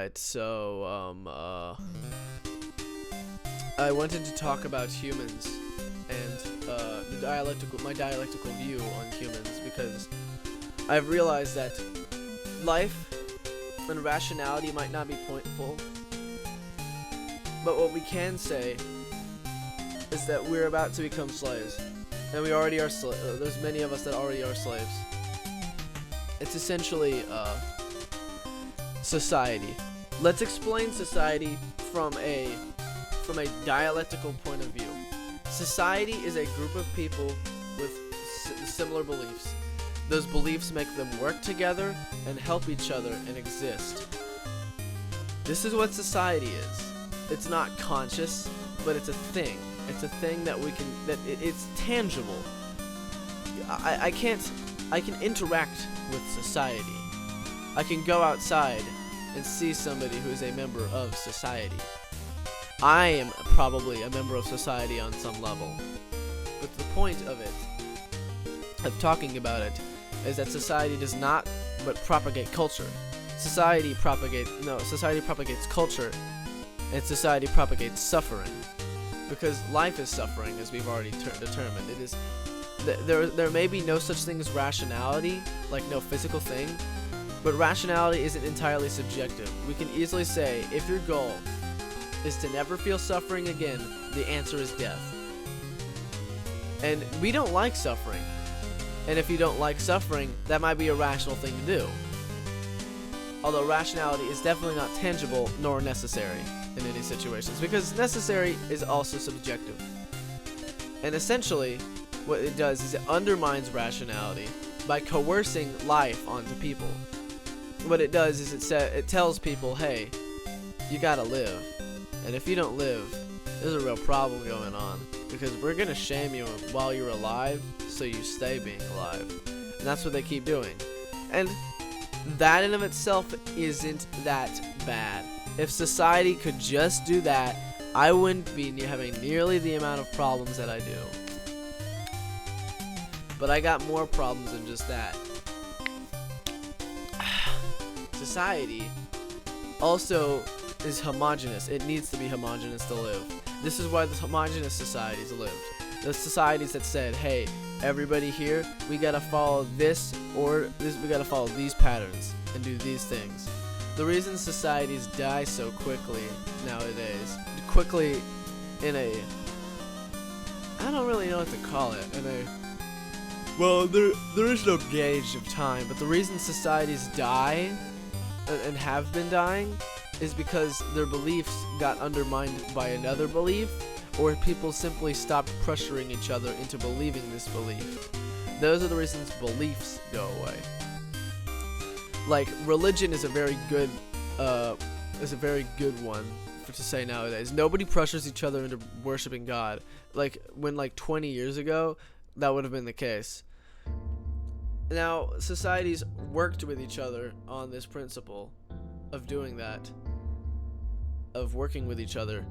Alright, so, I wanted to talk about humans and, my dialectical view on humans, because I've realized that life and rationality might not be pointful, but what we can say is that we're about to become slaves, and we already are there's many of us that already are slaves. It's essentially, society. Let's explain society from a dialectical point of view. Society is a group of people with similar beliefs. Those beliefs make them work together and help each other and exist. This is what society is. It's not conscious, but it's a thing. It's a thing that it's tangible. I can interact with society. I can go outside and see somebody who is a member of society. I am probably a member of society on some level. But the point of talking about it, is that society does not but propagate culture. Society propagates culture, and society propagates suffering. Because life is suffering, as we've already determined. It is there may be no such thing as rationality, like no physical thing, but rationality isn't entirely subjective. We can easily say, if your goal is to never feel suffering again, the answer is death. And we don't like suffering. And if you don't like suffering, that might be a rational thing to do. Although rationality is definitely not tangible nor necessary in any situations, because necessary is also subjective. And essentially, what it does is it undermines rationality by coercing life onto people. What it does is it tells people, hey, you gotta live. And if you don't live, there's a real problem going on, because we're gonna shame you while you're alive, so you stay being alive. And that's what they keep doing. And that in of itself isn't that bad. If society could just do that, I wouldn't be having nearly the amount of problems that I do. But I got more problems than just that. Society also is homogenous. It needs to be homogenous to live. This is why the homogenous societies lived. The societies that said, hey, everybody here, we gotta follow this or this, we gotta follow these patterns and do these things. The reason societies die so quickly nowadays, I don't really know what to call it, there is no gauge of time, but the reason societies die and have been dying is because their beliefs got undermined by another belief, or people simply stopped pressuring each other into believing this belief. Those are the reasons beliefs go away. Like, religion is a very good one to say nowadays. Nobody pressures each other into worshiping God. Like, when 20 years ago, that would have been the case. Now, societies worked with each other on this principle of doing that, of working with each other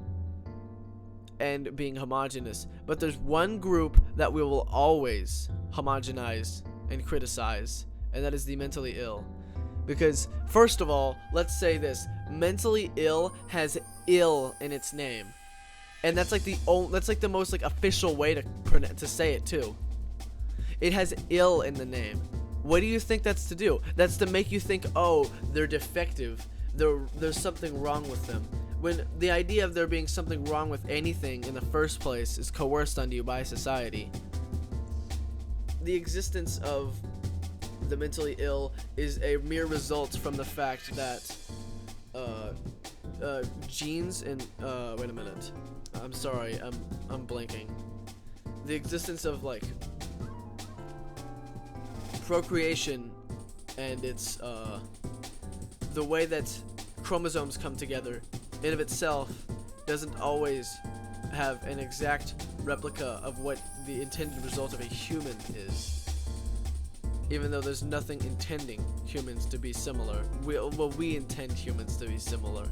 and being homogenous. But there's one group that we will always homogenize and criticize, and that is the mentally ill. Because, first of all, let's say this: mentally ill has ill in its name, and that's like the most official way to say it too. It has ill in the name. What do you think that's to do? That's to make you think, oh, they're defective. There's something wrong with them. When the idea of there being something wrong with anything in the first place is coerced onto you by society. The existence of the mentally ill is a mere result from the fact that genes and wait a minute. I'm sorry, I'm blanking. The existence of procreation and its the way that chromosomes come together in of itself doesn't always have an exact replica of what the intended result of a human is, even though there's nothing intending humans to be similar. We intend humans to be similar.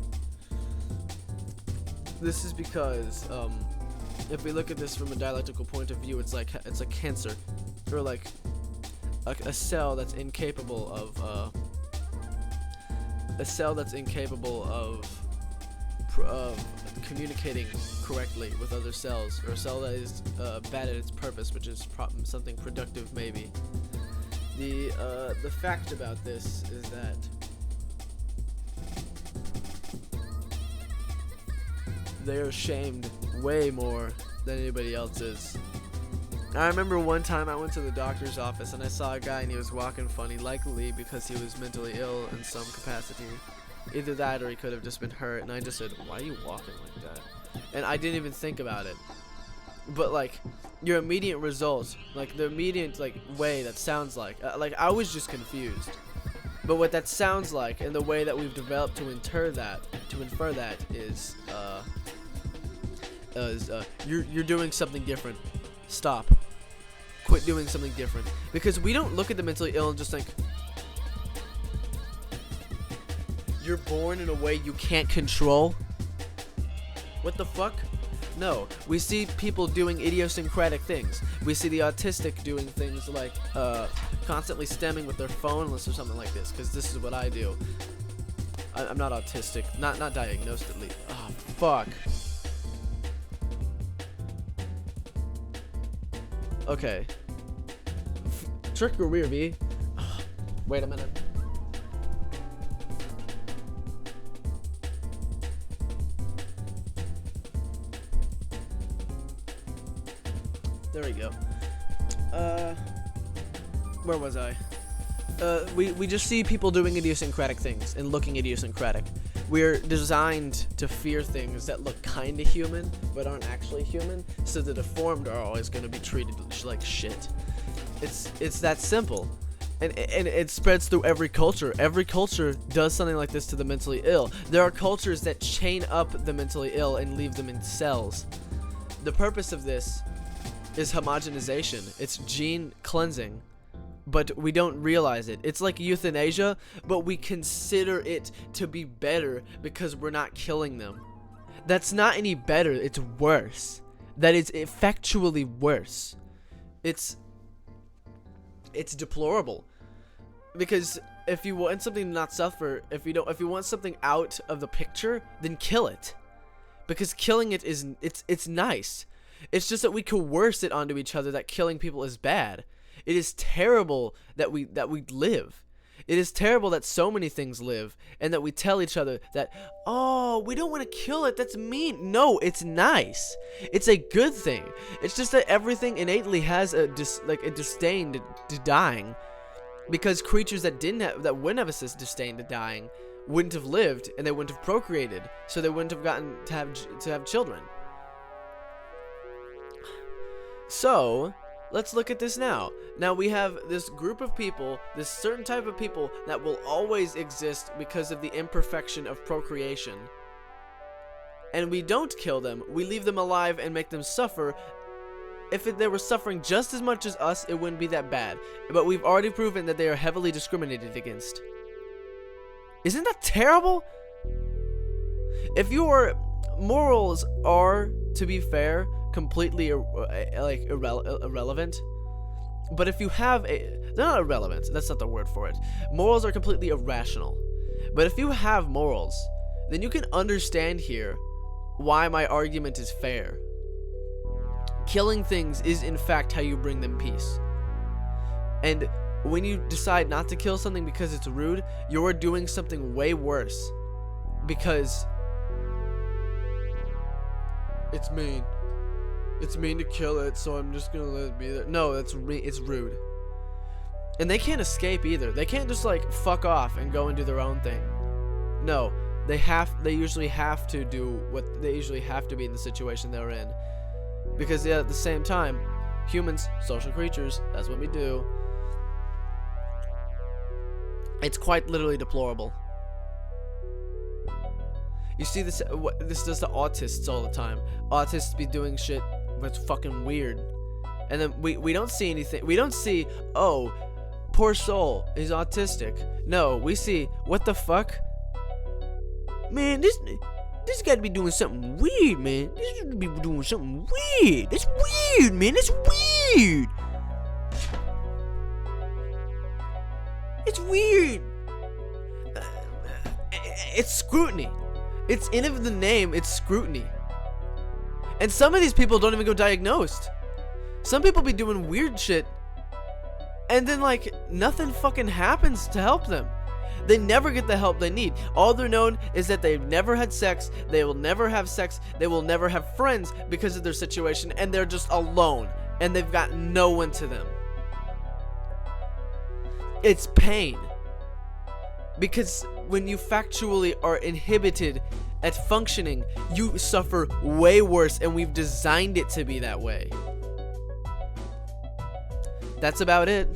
This is because if we look at this from a dialectical point of view, it's like cancer, or like a cell that's incapable a cell that's incapable of communicating correctly with other cells, or a cell that is bad at its purpose, which is something productive maybe. The fact about this is that they are shamed way more than anybody else is. I remember one time I went to the doctor's office and I saw a guy and he was walking funny, likely because he was mentally ill in some capacity. Either that or he could have just been hurt, and I just said, why are you walking like that? And I didn't even think about it. But like, your immediate result, like the immediate like way that sounds like I was just confused. But what that sounds like, and the way that we've developed to infer that is you're doing something different. Stop. Quit doing something different. Because we don't look at the mentally ill and just think, you're born in a way you can't control. What the fuck? No, we see people doing idiosyncratic things. We see the autistic doing things like constantly stemming with their phone or something like this, because this is what I do. I'm not autistic, not diagnosed at least. Oh fuck. Okay. Trick or rear V. Wait a minute. There we go. Where was I? We just see people doing idiosyncratic things and looking idiosyncratic. We're designed to fear things that look kinda human, but aren't actually human, so the deformed are always gonna be treated like shit. It's that simple. And it spreads through every culture. Every culture does something like this to the mentally ill. There are cultures that chain up the mentally ill and leave them in cells. The purpose of this is homogenization. It's gene cleansing, but we don't realize it. It's like euthanasia, but we consider it to be better because we're not killing them. That's not any better, it's worse. That is effectually worse. It's deplorable. Because if you want something to not suffer, if you want something out of the picture, then kill it. Because killing it it's nice. It's just that we coerce it onto each other that killing people is bad. It is terrible that we live. It is terrible that so many things live, and that we tell each other that, oh, we don't want to kill it, that's mean. No, it's nice. It's a good thing. It's just that everything innately has a disdain to dying, because creatures that wouldn't have a disdain to dying wouldn't have lived, and they wouldn't have procreated, so they wouldn't have gotten to have children. So, let's look at this now. Now we have this group of people, this certain type of people that will always exist because of the imperfection of procreation. And we don't kill them, we leave them alive and make them suffer. If they were suffering just as much as us, it wouldn't be that bad. But we've already proven that they are heavily discriminated against. Isn't that terrible? If your morals are, to be fair, completely irrelevant, but if you have they're not irrelevant, that's not the word for it. Morals are completely irrational. But if you have morals, then you can understand here why my argument is fair. Killing things is in fact how you bring them peace. And when you decide not to kill something because it's rude, you're doing something way worse, because it's mean. It's mean to kill it, so I'm just gonna let it be there. No, it's rude. And they can't escape either. They can't just like fuck off and go and do their own thing. No, they usually have to do what they usually have to be in the situation they're in. Because yeah, at the same time, humans, social creatures, that's what we do. It's quite literally deplorable. You see this does to autists all the time. Autists be doing shit that's fucking weird. And then we don't see anything. We don't see, oh, poor soul, he's autistic. No, we see, what the fuck? Man, this gotta be doing something weird, man. This should be doing something weird. It's weird, man. It's weird. It's weird. it's scrutiny. It's in the name, it's scrutiny. And some of these people don't even go diagnosed. Some people be doing weird shit, and then like nothing fucking happens to help them. They never get the help they need. All they're known is that they've never had sex, they will never have sex, they will never have friends because of their situation, and they're just alone, and they've got no one to them. It's pain. Because when you factually are inhibited at functioning, you suffer way worse, and we've designed it to be that way. That's about it.